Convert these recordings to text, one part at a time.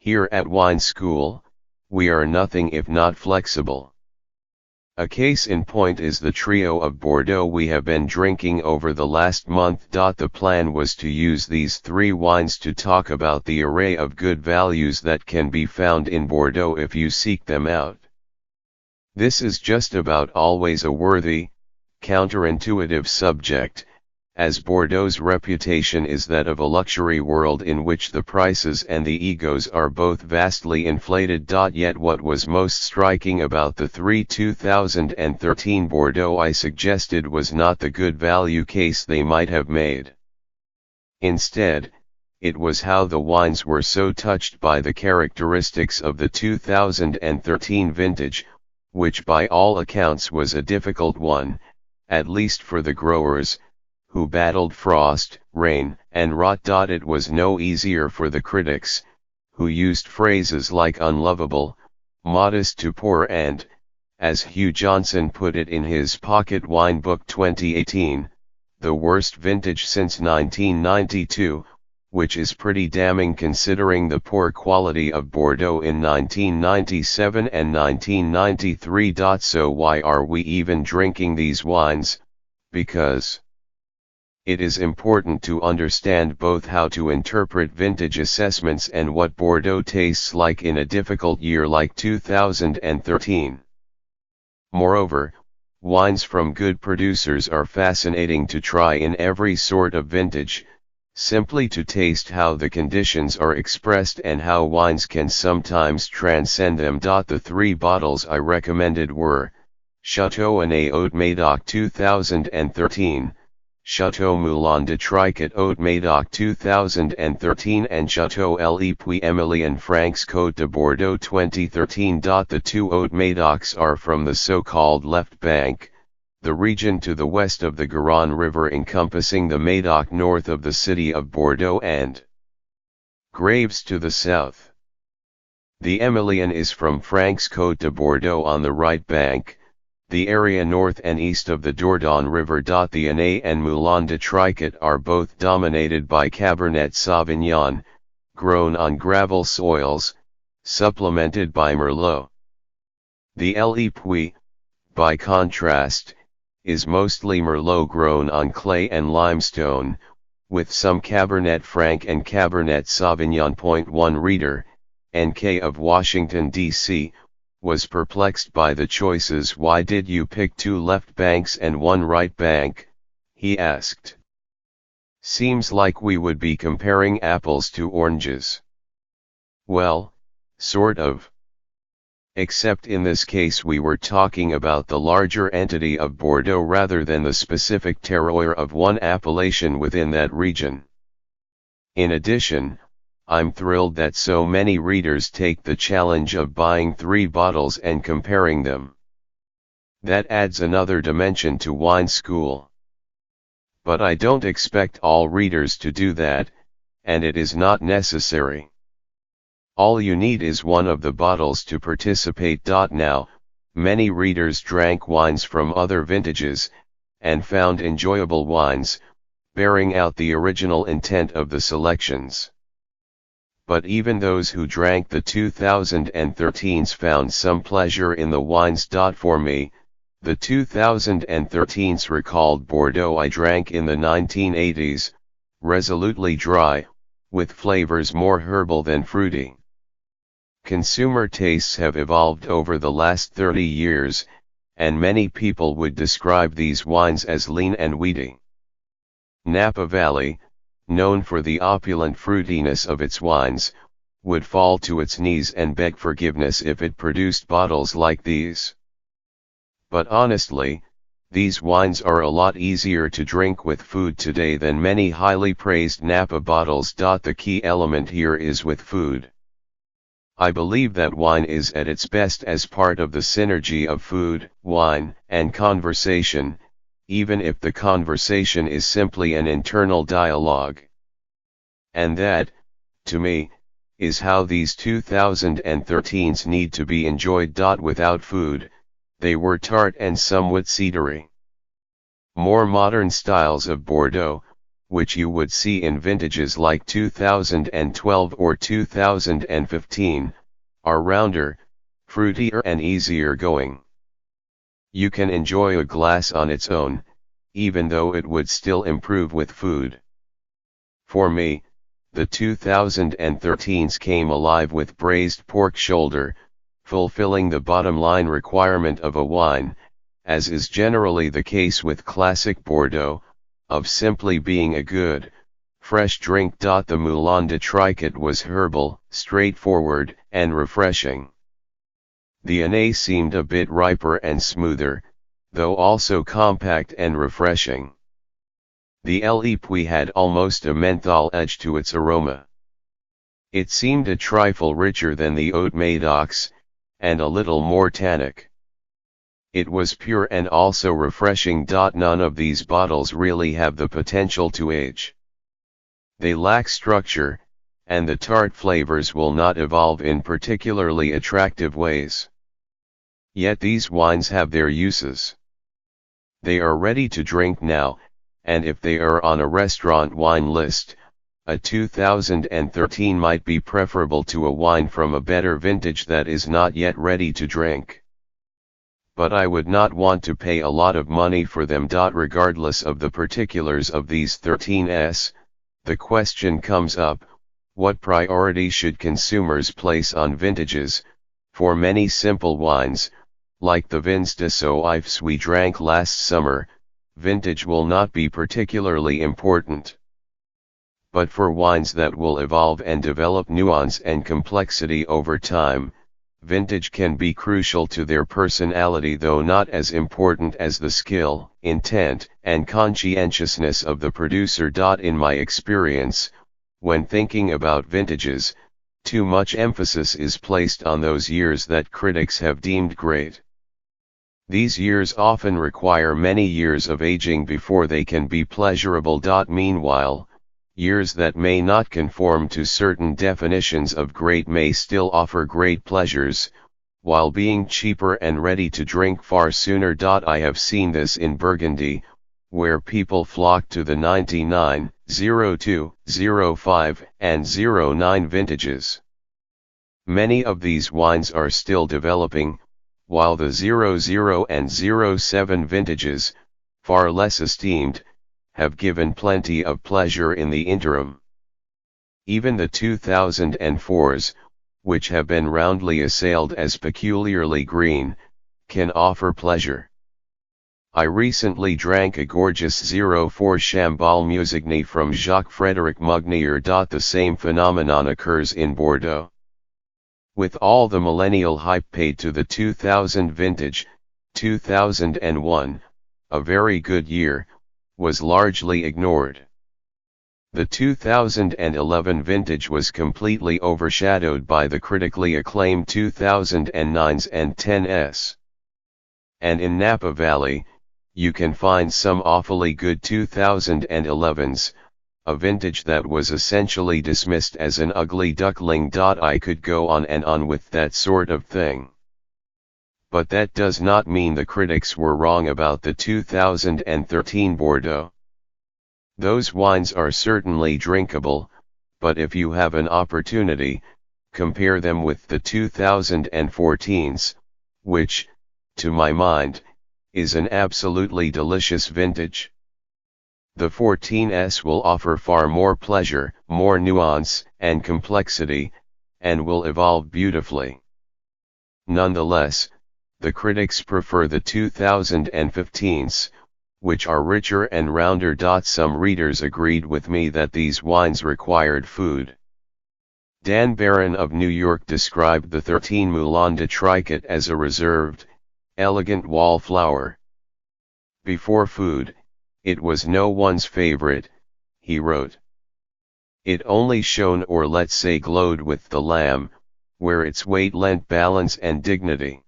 Here at Wine School, we are nothing if not flexible. A case in point is the trio of Bordeaux we have been drinking over the last month. The plan was to use these three wines to talk about the array of good values that can be found in Bordeaux if you seek them out. This is just about always a worthy, counterintuitive subject, as Bordeaux's reputation is that of a luxury world in which the prices and the egos are both vastly inflated. Yet what was most striking about the 2013 Bordeaux I suggested was not the good value case they might have made. Instead, it was how the wines were so touched by the characteristics of the 2013 vintage, which by all accounts was a difficult one, at least for the growers, who battled frost, rain, and rot. It was no easier for the critics, who used phrases like unlovable, modest to poor and, as Hugh Johnson put it in his Pocket Wine Book 2018, the worst vintage since 1992, which is pretty damning considering the poor quality of Bordeaux in 1997 and 1993. So why are we even drinking these wines? Because it is important to understand both how to interpret vintage assessments and what Bordeaux tastes like in a difficult year like 2013. Moreover, wines from good producers are fascinating to try in every sort of vintage, simply to taste how the conditions are expressed and how wines can sometimes transcend them. The three bottles I recommended were Chateau Année Haute Médoc 2013, Chateau Moulin de Tricot Haute Médoc 2013 and Chateau Le Puy Emilien Francs Côte de Bordeaux 2013. The two Haute Médocs are from the so-called left bank, the region to the west of the Garonne River encompassing the Médoc north of the city of Bordeaux and Graves to the south. The Emilien is from Francs Côte de Bordeaux on the right bank, the area north and east of the Dordogne River. The Année and Moulin de Tricot are both dominated by Cabernet Sauvignon, grown on gravel soils, supplemented by Merlot. The Le Puy, by contrast, is mostly Merlot grown on clay and limestone, with some Cabernet Franc and Cabernet Sauvignon. 1 Reader, NK of Washington, D.C., was perplexed by the choices. Why did you pick 2 left banks and 1 right bank? He asked. Seems like we would be comparing apples to oranges. Well, sort of. Except in this case we were talking about the larger entity of Bordeaux rather than the specific terroir of one appellation within that region. In addition, I'm thrilled that so many readers take the challenge of buying 3 bottles and comparing them. That adds another dimension to Wine School. But I don't expect all readers to do that, and it is not necessary. All you need is one of the bottles to participate. Now, many readers drank wines from other vintages, and found enjoyable wines, bearing out the original intent of the selections. But even those who drank the 2013s found some pleasure in the wines. For me, the 2013s recalled Bordeaux I drank in the 1980s, resolutely dry, with flavors more herbal than fruity. Consumer tastes have evolved over the last 30 years, and many people would describe these wines as lean and weedy. Napa Valley, known for the opulent fruitiness of its wines, would fall to its knees and beg forgiveness if it produced bottles like these. But honestly, these wines are a lot easier to drink with food today than many highly praised Napa bottles. The key element here is with food. I believe that wine is at its best as part of the synergy of food, wine, and conversation, even if the conversation is simply an internal dialogue. And that, to me, is how these 2013s need to be enjoyed. Without food, they were tart and somewhat cedary. More modern styles of Bordeaux, which you would see in vintages like 2012 or 2015, are rounder, fruitier and easier going. You can enjoy a glass on its own, even though it would still improve with food. For me, the 2013s came alive with braised pork shoulder, fulfilling the bottom line requirement of a wine, as is generally the case with classic Bordeaux, of simply being a good, fresh drink. The Moulin de Tricot was herbal, straightforward, and refreshing. The Année seemed a bit riper and smoother, though also compact and refreshing. The Le Puy had almost a menthol edge to its aroma. It seemed a trifle richer than the Haute Médocs, and a little more tannic. It was pure and also refreshing. None of these bottles really have the potential to age. They lack structure, and the tart flavors will not evolve in particularly attractive ways. Yet these wines have their uses. They are ready to drink now, and if they are on a restaurant wine list, a 2013 might be preferable to a wine from a better vintage that is not yet ready to drink. But I would not want to pay a lot of money for them. Regardless of the particulars of these 13s, the question comes up, what priority should consumers place on vintages? For many simple wines, like the Vins de Soifs we drank last summer, vintage will not be particularly important. But for wines that will evolve and develop nuance and complexity over time, vintage can be crucial to their personality, though not as important as the skill, intent, and conscientiousness of the producer. In my experience, when thinking about vintages, too much emphasis is placed on those years that critics have deemed great. These years often require many years of aging before they can be pleasurable. Meanwhile, years that may not conform to certain definitions of great may still offer great pleasures, while being cheaper and ready to drink far sooner. I have seen this in Burgundy, where people flock to the 99, 02, 05, and 09 vintages. Many of these wines are still developing, while the 00 and 07 vintages, far less esteemed, have given plenty of pleasure in the interim. Even the 2004s, which have been roundly assailed as peculiarly green, can offer pleasure. I recently drank a gorgeous 04 Chambal Musigny from Jacques-Frédéric Mugnier. The same phenomenon occurs in Bordeaux. With all the millennial hype paid to the 2000 vintage, 2001, a very good year, was largely ignored. The 2011 vintage was completely overshadowed by the critically acclaimed 2009s and 10s. And in Napa Valley, you can find some awfully good 2011s, a vintage that was essentially dismissed as an ugly duckling. I could go on and on with that sort of thing. But that does not mean the critics were wrong about the 2013 Bordeaux. Those wines are certainly drinkable, but if you have an opportunity, compare them with the 2014s, which, to my mind, is an absolutely delicious vintage. The 14s will offer far more pleasure, more nuance, and complexity, and will evolve beautifully. Nonetheless, the critics prefer the 2015s, which are richer and rounder. Some readers agreed with me that these wines required food. Dan Barron of New York described the 13 Moulin de Tricot as a reserved, elegant wallflower. Before food, it was no one's favorite, he wrote. It only shone, or let's say glowed, with the lamb, where its weight lent balance and dignity.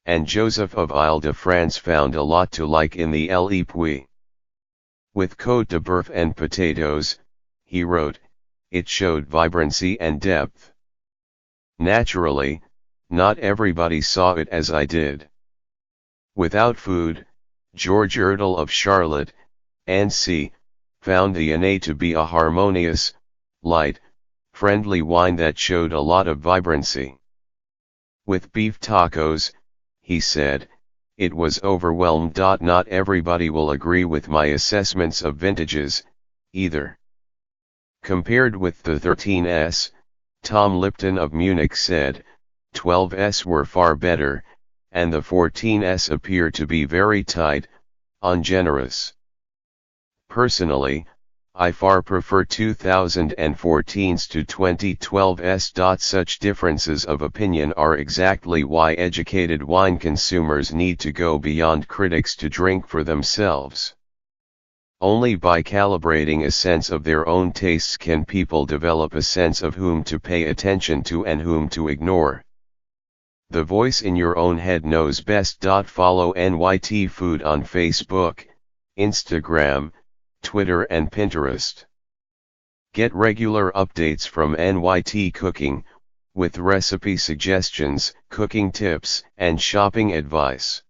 And Joseph of Ile-de-France found a lot to like in the Le Puy. With Côte de Boeuf and potatoes, he wrote, it showed vibrancy and depth. Naturally, not everybody saw it as I did. Without food, George Erdel of Charlotte, N.C., found the NA to be a harmonious, light, friendly wine that showed a lot of vibrancy. With beef tacos, he said, it was overwhelmed. Not everybody will agree with my assessments of vintages, either. Compared with the 13s, Tom Lipton of Munich said, 12s were far better, and the 14s appear to be very tight, ungenerous. Personally, I far prefer 2014s to 2012s. Such differences of opinion are exactly why educated wine consumers need to go beyond critics to drink for themselves. Only by calibrating a sense of their own tastes can people develop a sense of whom to pay attention to and whom to ignore. The voice in your own head knows best. Follow NYT Food on Facebook, Instagram, Twitter and Pinterest. Get regular updates from NYT Cooking, with recipe suggestions, cooking tips, and shopping advice.